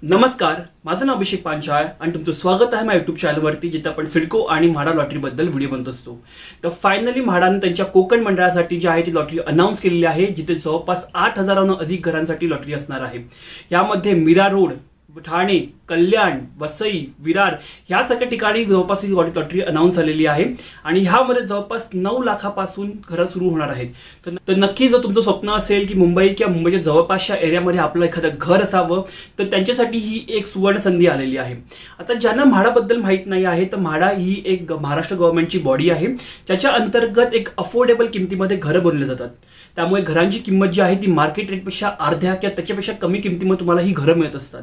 नमस्कार, माझं नाव अभिषेक पांचाळ आणि तुमचं स्वागत आहे माझ्या युट्यूब चॅनलवरती, जिथे आपण सिडको आणि म्हाडा लॉटरीबद्दल व्हिडिओ बनत असतो. तर फायनली म्हाडाने त्यांच्या कोकण मंडळासाठी जी आहे ती लॉटरी अनाऊन्स केलेली आहे, जिथे जवळपास 8,000हून अधिक घरांसाठी लॉटरी असणार आहे. यामध्ये मीरा रोड, ठाणे, कल्याण, वसई, विरार यासारख्या ठिकाणी जवळपास ही लॉटरी अनाऊन्स झालेली आहे आणि ह्यामध्ये जवळपास 9 लाखापासून घरं सुरू होणार आहेत. तर नक्की जर तुमचं स्वप्न असेल की मुंबई किंवा मुंबईच्या जवळपासच्या एरियामध्ये आपलं एखादं घर असावं, तर त्यांच्यासाठी ही एक सुवर्ण संधी आलेली आहे. आता ज्यांना म्हाडाबद्दल माहीत नाही आहे, तर म्हाडा ही एक महाराष्ट्र गव्हर्नमेंटची बॉडी आहे, ज्याच्या अंतर्गत एक अफोर्डेबल किमतीमध्ये घरं बनवली जातात. त्यामुळे घरांची किंमत जी आहे ती मार्केट रेटपेक्षा अर्ध्या किंवा त्याच्यापेक्षा कमी किमतीमध्ये तुम्हाला ही घरं मिळत असतात.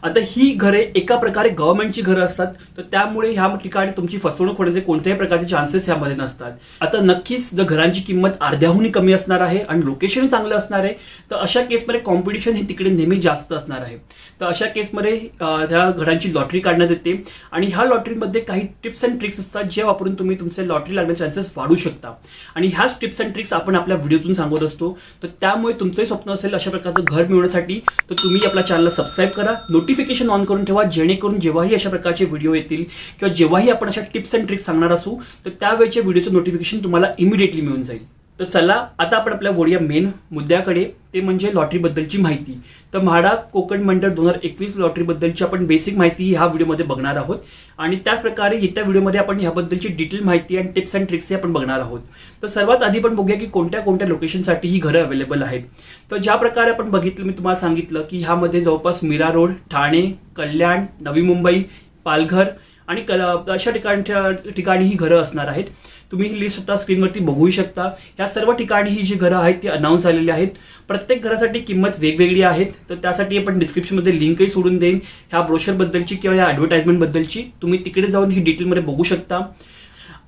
आता ही घरे एका प्रकारे गव्हर्नमेंटची घरं असतात, तर त्यामुळे ह्या ठिकाणी तुमची फसवणूक होण्याचे कोणत्याही प्रकारचे चान्सेस यामध्ये नसतात. आता नक्कीच जर घरांची किंमत अर्ध्याहूनही कमी असणार आहे आणि लोकेशन चांगलं असणार आहे, तर अशा केसमध्ये कॉम्पिटिशन हे तिकडे नेहमी जास्त असणार आहे. तर अशा केसमध्ये त्या घरांची लॉटरी काढण्यात येते आणि ह्या लॉटरीमध्ये काही टिप्स अँड ट्रिक्स असतात, जे वापरून तुम्ही तुमचे लॉटरी लागण्याचे चान्सेस वाढवू शकता. आणि ह्याच टिप्स अँड ट्रिक्स आपण आपल्या व्हिडिओतून सांगत असतो. तर त्यामुळे तुमचंही स्वप्न असेल अशा प्रकारचं घर मिळवण्यासाठी, तर तुम्ही आपल्या चॅनलला सबस्क्राईब करा, नोटिफिकेशन ऑन करून ठेवा, जेणेकरून जेव्हाही अशा प्रकारचे व्हिडिओ येतील किंवा जेव्हाही आपण अशा टिप्स अँड ट्रिक्स सांगणार असू, तर त्यावेळेचे व्हिडिओचं नोटिफिकेशन तुम्हाला इमिडिएटली मिळून जाईल. तर चला आता आपण आपल्या वडीया मेन मुद्द्याकडे, ते म्हणजे लॉटरीबद्दलची माहिती. तर म्हाडा कोकण मंडळ 2021 लॉटरीबद्दलची आपण बेसिक माहिती ह्या व्हिडिओमध्ये बघणार आहोत आणि त्याच प्रकारे येत्या व्हिडिओमध्ये आपण ह्याबद्दलची डिटेल माहिती आणि टिप्स अँड ट्रिक्स आपण बघणार आहोत. तर सर्वात आधी पण बघूया की कोणत्या कोणत्या लोकेशनसाठी ही घरं अवेलेबल आहेत. तर ज्या प्रकारे आपण बघितलं, मी तुम्हाला सांगितलं की ह्यामध्ये जवळपास मीरा रोड, ठाणे, कल्याण, नवी मुंबई, पालघर आणि अशा ठिकाणी ही घरं असणार आहेत. तुम्ही ही लिस्ट आता स्क्रीनवरती बघू शकता. या सर्व ठिकाणी ही जी घरं आहेत ती अनाऊन्स झालेली आहेत. प्रत्येक घरासाठी किंमत वेगवेगळी आहेत, तर त्यासाठी आपण डिस्क्रिप्शनमध्ये लिंकही सोडून देईन ह्या ब्रोशरबद्दलची किंवा या ॲडव्हर्टाइजमेंटबद्दलची. तुम्ही तिकडे जाऊन ही डिटेलमध्ये बघू शकता.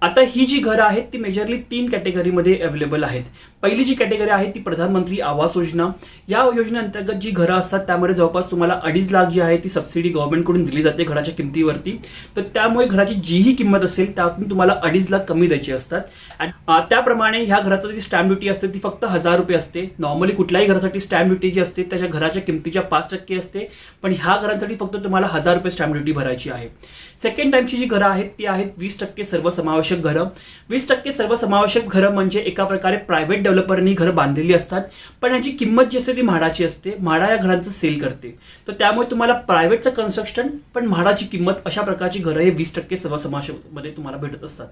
आता ही जी घरं आहेत ती मेजरली 3 कॅटेगरीमध्ये अवेलेबल आहेत. पहिली जी कॅटेगरी आहे ती प्रधानमंत्री आवास योजना. या योजनेअंतर्गत जी घरं असतात त्यामध्ये जवळपास तुम्हाला 2.5 लाख जी आहे ती सबसिडी गव्हर्नमेंटकडून दिली जाते घराच्या किमतीवरती. तर त्यामुळे घराची जीही किंमत असेल त्यातून तुम्हाला 2.5 लाख कमी द्यायची असतात. त्याप्रमाणे ह्या घराचं जी स्टॅम्प ड्युटी असते ती फक्त 1,000 रुपये असते. नॉर्मली कुठल्याही घरासाठी स्टॅम्प ड्युटी जी असते त्याच्या घराच्या किमतीच्या 5% असते, पण ह्या घरांसाठी फक्त तुम्हाला 1,000 रुपये स्टॅम्प ड्युटी भरायची आहे. सेकंड टाइमची जी घरं आहेत ती आहेत 20% सर्वसमावेशक घरं. 20% सर्वसमावेशक घरं म्हणजे एका प्रकारे प्रायव्हेट डेव्हलपरनी घरं बांधलेली असतात, पण याची किंमत जी असते ती म्हाडाची असते. म्हाडा या घरांचं सेल करते, तर त्यामुळे तुम्हाला प्रायव्हेटचं कन्स्ट्रक्शन पण म्हाडाची किंमत, अशा प्रकारची घरं हे 20% सर्वसमावेशकमध्ये तुम्हाला भेटत असतात.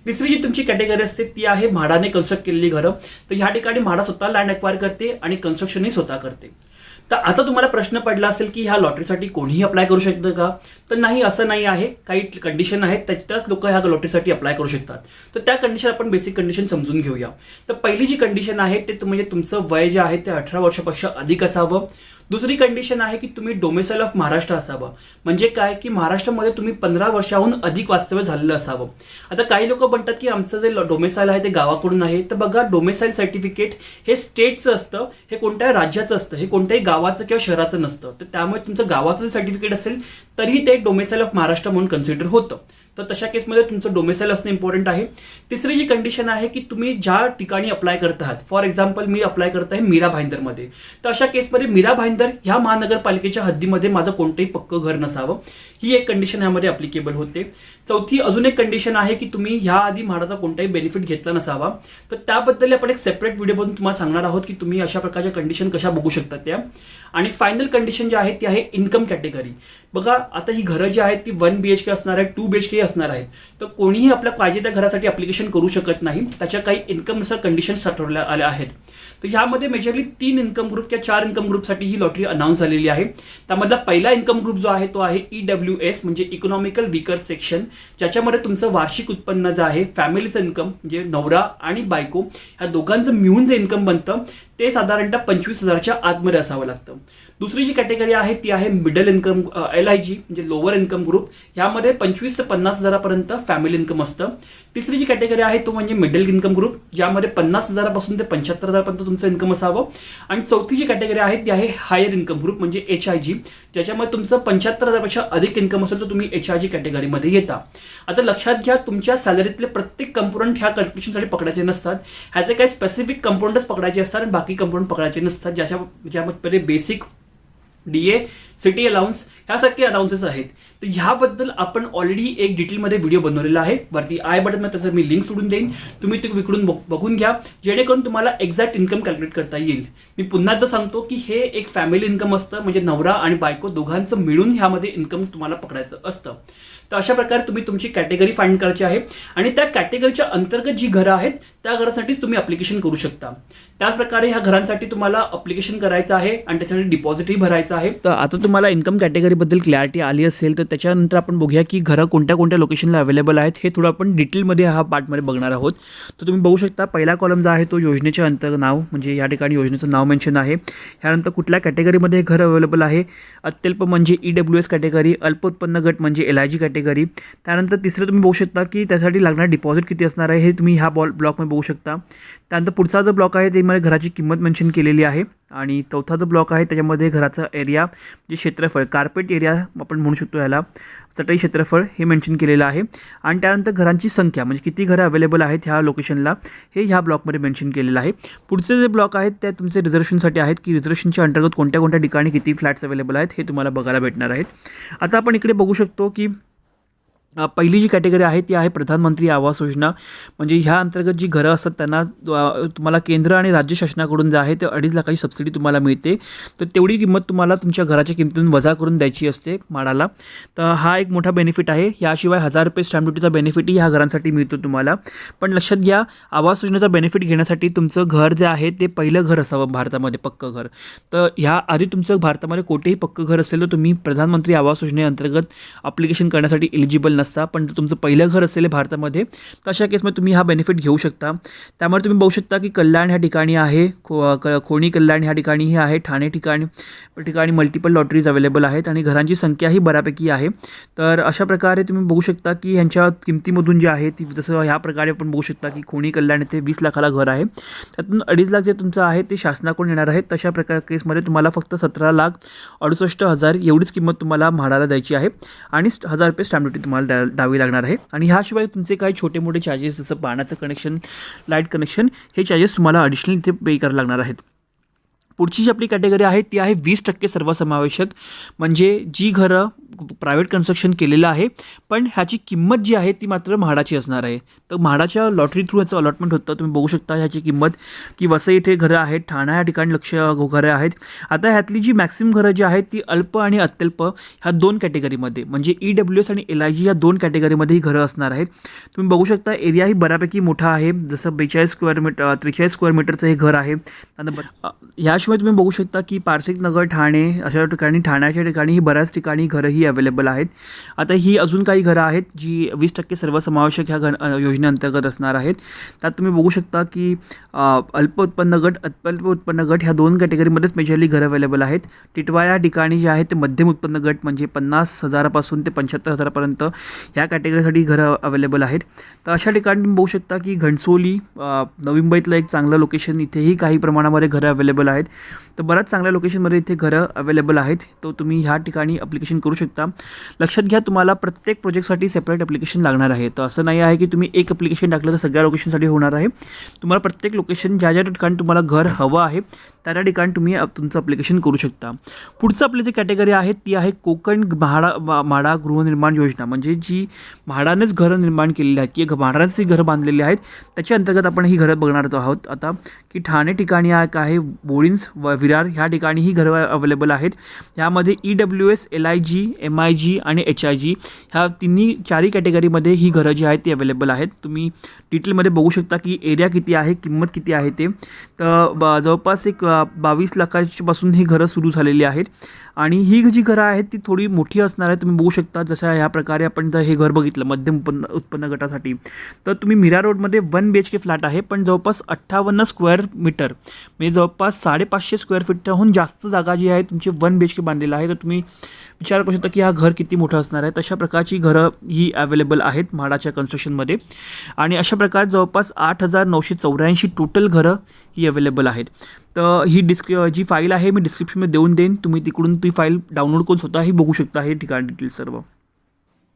तिसरी जी तुमची कॅटेगरी असते ती आहे म्हाडाने कन्स्ट्रक्ट केलेली घरं. तर ह्या ठिकाणी म्हाडा स्वतः लँड एक्वायर करते आणि कन्स्ट्रक्शनही स्वतः करते. तर आता तुम्हाला प्रश्न पडला असेल की ह्या लॉटरीसाठी कोणीही अप्लाय करू शकतं का? तर नाही, असं नाही आहे. काही कंडिशन आहेत, त्याच लोक ह्या लॉटरीसाठी अप्लाय करू शकतात. तर त्या कंडिशन आपण बेसिक कंडिशन समजून घेऊया. तर पहिली जी कंडिशन आहे ते म्हणजे तुमचं वय जे आहे ते 18 वर्षापेक्षा अधिक असावं. दुसरी कंडिशन आहे की तुम्ही डोमेसाईल ऑफ महाराष्ट्र असावं. म्हणजे काय की महाराष्ट्रामध्ये तुम्ही 15 वर्षाहून अधिक वास्तव्य झालेलं असावं. आता काही लोक म्हणतात की आमचं जे डोमेसाईल आहे ते गावाकडून आहे. तर बघा, डोमेसाईल सर्टिफिकेट हे स्टेटचं असतं, हे कोणत्याही राज्याचं असतं, हे कोणत्याही गावाचं किंवा शहराचं नसतं. तर त्यामुळे तुमचं गावाचं जे सर्टिफिकेट असेल तरीही ते डोमेसाईल ऑफ महाराष्ट्र म्हणून कन्सिडर होतं. तर तशा केसमध्ये तुमचं डोमेसाईल असणं इम्पॉर्टंट आहे. तिसरी जी कंडिशन आहे की तुम्ही ज्या ठिकाणी अप्लाय करत आहात, फॉर एक्झाम्पल मी अप्लाय करत आहे मीरा भाईंदरमध्ये, तर अशा केसमध्ये मीरा भाईंदर ह्या महानगरपालिकेच्या हद्दीमध्ये माझं कोणतंही पक्कं घर नसावं, ही एक कंडिशन यामध्ये अप्लिकेबल होते. चौथी अजून एक कंडिशन आहे की तुम्ही ह्या आधी म्हाडाचा कोणताही बेनिफिट घेतला नसावा. तर त्याबद्दल आपण एक सेपरेट व्हिडिओ बनवून तुम्हाला सांगणार आहोत की तुम्ही अशा प्रकारच्या कंडिशन कशा बघू शकता त्या. आणि फायनल कंडिशन जी आहे ती आहे इन्कम कॅटेगरी. बघा, आता ही घरं जी आहेत ती 1 BHK असणार आहे, 2 BHK असणार आहेत. तर कोणीही आपल्या पाहिजे त्या घरासाठी अप्लिकेशन करू शकत नाही. त्याच्या काही इन्कमनुसार कंडिशन्स ठरवल्या आल्या आहेत. तर ह्यामध्ये मेजरली 3 इन्कम ग्रुप किंवा 4 इन्कम ग्रुपसाठी ही लॉटरी अनाऊन्स झालेली आहे. त्यामधला पहिला इन्कम ग्रुप जो आहे तो आहे EWS म्हणजे इकॉनॉमिकल वीकर सेक्शन, ज्याच्यामध्ये तुमचं वार्षिक उत्पन्न जे आहे, फॅमिलीचं इन्कम म्हणजे नवरा आणि बायको ह्या दोघांचं मिळून जे इन्कम बनतं ते साधारणतः 25,000च्या आतमध्ये असावं लागतं. दुसरी जी कॅटेगरी आहे ती आहे मिडल इन्कम LIG म्हणजे लोअर इन्कम ग्रुप. यामध्ये 25 ते 50,000पर्यंत फॅमिली इन्कम असतं. तिसरी जी कॅटेगरी आहे तो म्हणजे मिडल इन्कम ग्रुप, ज्यामध्ये 50,000पासून ते 75,000पर्यंत तुमचं इन्कम असावं. आणि चौथी जी कॅटेगरी आहे ती आहे हायर इन्कम ग्रुप म्हणजे HIG, ज्याच्यामध्ये तुमचं 75,000पेक्षा अधिक इन्कम असेल तर तुम्ही HIG कॅटेगरीमध्ये येता. आता लक्षात घ्या, तुमच्या सॅलरीतले प्रत्येक कंपोनंट ह्या कॅल्क्युलेशनसाठी पकडायचे नसतात. ह्याचे काही स्पेसिफिक कंपोनंट्स पकडायचे असतात आणि बाकी कंपोनंट पकडायचे नसतात, ज्यामध्ये बेसिक DA, सिटी अलाउन्स ह्यासारखे अलाउन्सेस आहेत. तर ह्याबद्दल आपण ऑलरेडी एक डिटेलमध्ये व्हिडिओ बनवलेला आहे. वरती आय बटनमध्ये त्याचं मी लिंक सोडून देईन, तुम्ही ते विकडून बघून घ्या, जेणेकरून तुम्हाला एक्झॅक्ट इन्कम कॅल्क्युलेट करता येईल. मी पुन्हा एकदा सांगतो की हे एक फॅमिली इन्कम असतं, म्हणजे नवरा आणि बायको दोघांचं मिळून ह्यामध्ये इन्कम तुम्हाला पकडायचं असतं. तर अशा प्रकारे तुम्ही तुमची कॅटेगरी फाइंड करायची आहे आणि त्या कॅटेगरीच्या अंतर्गत जी घरं आहेत त्या घरासाठीच तुम्ही अप्लिकेशन करू शकता. त्याचप्रकारे ह्या घरांसाठी तुम्हाला अप्लिकेशन करायचं आहे आणि त्यासाठी डिपॉझिटही भरायचं आहे. तर आता तुम्हाला इन्कम कॅटेगरीबद्दल क्लॅरिटी आली असेल, तर त्याच्यानंतर आपण बघूया की घरं कोणत्या कोणत्या लोकेशनला अवेलेबल आहेत. हे थोडं आपण डिटेलमध्ये ह्या पार्टमध्ये बघणार आहोत. तर तुम्ही बघू शकता पहिला कॉलम जो आहे तो योजनेच्या अंतर्गत नाव, म्हणजे या ठिकाणी योजनेचं नाव मेन्शन आहे. ह्यानंतर कुठल्या कॅटेगरीमध्ये हे घर अवेलेबल आहे, अत्यल्प म्हणजे EWS कॅटेगरी, अल्प उत्पन्न गट म्हणजे LIG कॅटेगरी. त्यानंतर तिसरं तुम्ही बघू शकता की त्यासाठी लागणार डिपॉझिट किती असणार आहे हे तुम्ही ह्या ब्लॉकमध्ये बघू शकता. त्यानंतर पुढचा जो ब्लॉक आहे त्यामध्ये घराची किंमत मेन्शन केलेली आहे. आणि चौथा जो ब्लॉक आहे त्याच्यामध्ये घराचा एरिया, जे क्षेत्रफळ, कार्पेट एरिया आपण म्हणू शकतो ह्याला, चटई क्षेत्रफळ हे मेन्शन केलेलं आहे. आणि त्यानंतर घरांची संख्या, म्हणजे किती घरं अवेलेबल आहेत ह्या लोकेशनला, हे ह्या ब्लॉकमध्ये मेन्शन केलेलं आहे. पुढचे जे ब्लॉक आहेत त्या तुमचे रिझर्वेशनसाठी आहेत, की रिझर्वेशनच्या अंतर्गत कोणत्या कोणत्या ठिकाणी किती फ्लॅट्स अवेलेबल आहेत हे तुम्हाला बघायला भेटणार आहेत. आता आपण इकडे बघू शकतो की पहिली जी कॅटेगरी आहे ती आहे प्रधानमंत्री आवास योजना. म्हणजे ह्या अंतर्गत जी घरं असतात त्यांना तुम्हाला केंद्र आणि राज्य शासनाकडून जे आहे ते 2.5 लाखाची सबसिडी तुम्हाला मिळते. तर तेवढी किंमत तुम्हाला तुमच्या घराच्या किमतीतून वजा करून द्यायची असते म्हाडाला. तर हा एक मोठा बेनिफिट आहे. याशिवाय 1000 रुपये स्टॅम्प ड्युटीचा बेनिफिटही ह्या घरांसाठी मिळतो तुम्हाला. पण लक्षात घ्या, आवास योजनेचा बेनिफिट घेण्यासाठी तुमचं घर जे आहे ते पहिलं घर असावं भारतामध्ये, पक्कं घर. तर ह्या आधी तुमचं भारतामध्ये कोठेही पक्कं घर असेल तर तुम्ही प्रधानमंत्री आवास योजनेअंतर्गत अप्लिकेशन करण्यासाठी एलिजिबल नसता. पण तुमचं पहिलं घर असेल भारतामध्ये तर अशा केसमध्ये तुम्ही हा बेनिफिट घेऊ शकता. त्यामुळे तुम्ही बघू शकता की कल्याण ह्या ठिकाणी आहे, खोणी कल्याण ह्या ठिकाणीही आहे, ठाणे ठिकाणी मल्टिपल लॉटरीज अवेलेबल आहेत आणि घरांची संख्याही बऱ्यापैकी आहे. तर अशा प्रकारे तुम्ही बघू शकता की ह्यांच्या किमतीमधून जे आहे ती, जसं ह्या प्रकारे आपण बघू शकता की खोणी कल्याण येथे 20 लाखाला घर आहे, त्यातून 2.5 लाख जे तुमचं आहे ते शासनाकडून येणार आहे. तशा प्रकार केसमध्ये तुम्हाला फक्त 17,68,000 एवढीच किंमत तुम्हाला म्हाडाला द्यायची आहे आणि 1000 रुपये स्टॅम्प ड्युटी तुम्हाला द्यावी लागणार आहे. आणि ह्याशिवाय तुमचे काही छोटे मोठे चार्जेस, जसं पाण्याचं कनेक्शन, लाईट कनेक्शन, हे चार्जेस तुम्हाला ॲडिशनल इथे पे करायला लागणार आहेत. पुढची जी आपली कॅटेगरी आहे ती आहे 20% सर्वसमावेशक. म्हणजे जी घरं प्रायव्हेट कन्स्ट्रक्शन केलेलं आहे पण ह्याची किंमत जी आहे ती मात्र म्हाडाची असणार आहे. तर म्हाडाच्या लॉटरी थ्रू ह्याचं अलॉटमेंट होतं. तुम्ही बघू शकता ह्याची किंमत, की वसई इथे घरं आहेत, ठाणा या ठिकाणी घरं आहेत. आता ह्यातली जी मॅक्सिमम घरं जी आहेत ती अल्प आणि अत्यल्प ह्या 2 कॅटेगरीमध्ये, म्हणजे EWS आणि LIG या 2 कॅटेगरीमध्ये ही घरं असणार आहेत. तुम्ही बघू शकता एरियाही बऱ्यापैकी मोठा आहे, जसं 43 स्क्वेअर मीटरचं हे घर आहे. ह्याशिवाय तुम्ही बघू शकता की पारसिक नगर, ठाणे अशा ठिकाणी, ठाण्याच्या ठिकाणी ही बऱ्याच ठिकाणी घरंही अवेलेबल आहेत. आता ही अजून काही घरं आहेत जी 20% सर्वसमावेशक ह्या योजनेअंतर्गत असणार आहेत. त्यात तुम्ही बघू शकता की अल्प उत्पन्न गट, अत्यल्प उत्पन्न गट ह्या 2 कॅटेगरीमध्येच मेजरली घरं अवेलेबल आहेत. टिटवा या ठिकाणी जे आहे ते मध्यम उत्पन्न गट, म्हणजे 50,000 पासून ते 75,000 पर्यंत ह्या कॅटेगरीसाठी घरं अवेलेबल आहेत. तर अशा ठिकाणी तुम्ही बघू शकता की घणसोली, नवी मुंबईतलं एक चांगलं लोकेशन, इथेही काही प्रमाणामध्ये घरं अवेलेबल आहेत. तर बऱ्याच चांगल्या लोकेशनमध्ये इथे घरं अवेलेबल आहेत. तो तुम्ही ह्या ठिकाणी अप्लिकेशन करू शकता. लक्षात घ्या, तुम्हाला प्रत्येक प्रोजेक्टसाठी सेपरेट ॲप्लिकेशन लागणार आहे. तर असं नाही आहे की तुम्ही एक ॲप्लिकेशन टाकलं तर सगळ्या लोकेशनसाठी होणार आहे. तुम्हाला प्रत्येक लोकेशन ज्या ज्या ठिकाणी तुम्हाला घर हवं आहे त्या ठिकाणी तुम्ही तुमचं ॲप्लिकेशन करू शकता. पुढचं आपली जी कॅटेगरी आहे ती आहे कोकण म्हाडा गृहनिर्माण योजना. म्हणजे जी म्हाडानेच घरं निर्माण केलेली आहेत, की म्हाडानेच ही घरं बांधलेली आहेत, त्याच्या अंतर्गत आपण ही घरं बघणार आहोत. आता की ठाणे ठिकाणी आहे बोळिंज, विरार ह्या ठिकाणी ही घरं अवेलेबल आहेत. यामध्ये EWS, LIG, MIG आणि HIG ह्या 4ही कॅटेगरीमध्ये ही घरं जी आहेत ती अवेलेबल आहेत. तुम्ही डिटेलमध्ये बघू शकता की एरिया किती आहे, किंमत किती आहे ते. तर जवळपास एक 22 लाखापासून ही घरं सुरू झालेली आहेत. आणि ही जी घरं आहेत ती थोडी मोठी असणार आहे. तुम्ही बघू शकता जशा ह्या प्रकारे आपण जर हे घर बघितलं मध्यम उत्पन्न गटासाठी, तर तुम्ही मीरा रोडमध्ये 1 BHK फ्लॅट आहे, पण जवळपास 58 स्क्वेअर मीटर, म्हणजे जवळपास 550 स्क्वेअर फीटहून जास्त जागा जी आहे तुमची 1 BHK बांधलेलं आहे. तर तुम्ही विचार करू शकता की हा घर किती मोठं असणार आहे. तशा प्रकारची घरं ही अवेलेबल आहेत म्हाडाच्या कन्स्ट्रक्शनमध्ये. आणि अशा प्रकारे जवळपास 8,984 टोटल घरं ही अवेलेबल आहेत. तर ही जी फाईल आहे मी डिस्क्रिप्शनमध्ये देऊन देईन, तुम्ही तिकडून ती फाईल डाउनलोड करून स्वतःही बघू शकता हे ठिकाण डिटेल्स सर्व.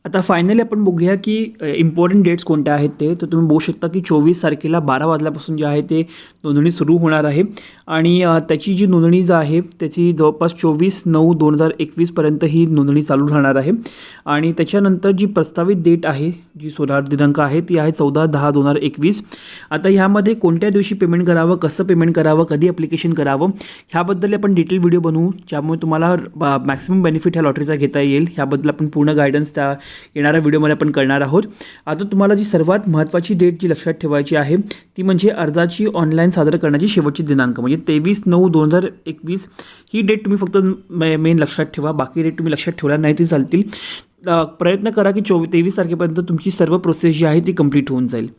आता फायनली आपण बघूया की इम्पॉर्टंट डेट्स कोणत्या आहेत ते. तर तुम्ही बघू शकता की 24 तारखेला 12 वाजल्यापासून जे आहे ते नोंदणी सुरू होणार आहे आणि त्याची जी नोंदणी जी आहे त्याची जवळपास 24/9/2021 ही नोंदणी चालू राहणार आहे. आणि त्याच्यानंतर जी प्रस्तावित डेट आहे, जी दिनांक आहे ती आहे 14/10/2021. आता ह्यामध्ये कोणत्या दिवशी पेमेंट करावं, कसं पेमेंट करावं, कधी ॲप्लिकेशन करावं, ह्याबद्दल आपण डिटेल व्हिडिओ बनवू, ज्यामुळे तुम्हाला मॅक्सिमम बेनिफिट ह्या लॉटरीचा घेता येईल. ह्याबद्दल आपण पूर्ण गायडन्स त्या येणाऱ्या व्हिडिओमध्ये आपण करणार आहोत. आता तुम्हाला जी सर्वात महत्त्वाची डेट जी लक्षात ठेवायची आहे ती म्हणजे अर्जाची ऑनलाईन सादर करण्याची शेवटची दिनांक म्हणजे 23/9/2021 ही डेट तुम्ही फक्त मेन लक्षात ठेवा. बाकी डेट तुम्ही लक्षात ठेवल्या नाही ती चालतील. प्रयत्न करा की 23 तारखेपर्यंत तुमची सर्व प्रोसेस जी आहे ती कंप्लीट होऊन जाईल.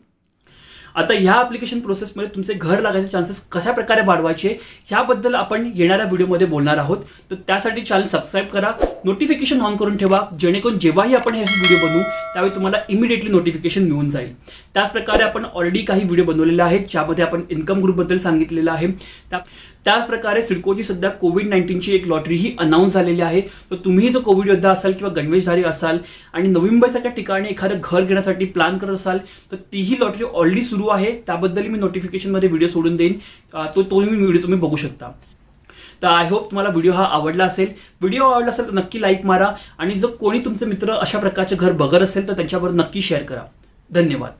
आता ह्या ॲप्लिकेशन प्रोसेसमध्ये तुमचे घर लागायचे चान्सेस कशा प्रकारे वाढवायचे ह्याबद्दल आपण येणाऱ्या व्हिडिओमध्ये बोलणार आहोत. तर त्यासाठी चॅनल सबस्क्राईब करा, नोटिफिकेशन ऑन करून ठेवा, जेणेकरून जेव्हाही आपण हे व्हिडिओ बनवू त्यावेळी तुम्हाला इमिडिएटली नोटिफिकेशन मिळून जाईल. त्याचप्रकारे आपण ऑलरेडी काही व्हिडिओ बनवलेले आहेत ज्यामध्ये आपण इन्कम ग्रुपबद्दल सांगितलेलं आहे. त्याचप्रकारे सिडकोची सध्या कोविड-19ची एक लॉटरीही अनाऊन्स झालेली आहे. तर तुम्ही जो कोविड योद्धा असाल किंवा गणवेशधारी असाल आणि नवी मुंबईसारख्या ठिकाणी एखादं घर घेण्यासाठी प्लॅन करत असाल तर तीही लॉटरी ऑलरेडी सुरू आहे. त्याबद्दल मी नोटिफिकेशनमध्ये व्हिडिओ सोडून देईन, तो व्हिडिओ तुम्ही बघू शकता. तर आय होप तुम्हाला व्हिडिओ हा आवडला असेल. व्हिडिओ आवडला असेल तर नक्की लाईक मारा आणि जो कोणी तुमचे मित्र अशा प्रकारचे घर बघत असेल तर त्यांच्याबरोबर नक्की शेअर करा. धन्यवाद.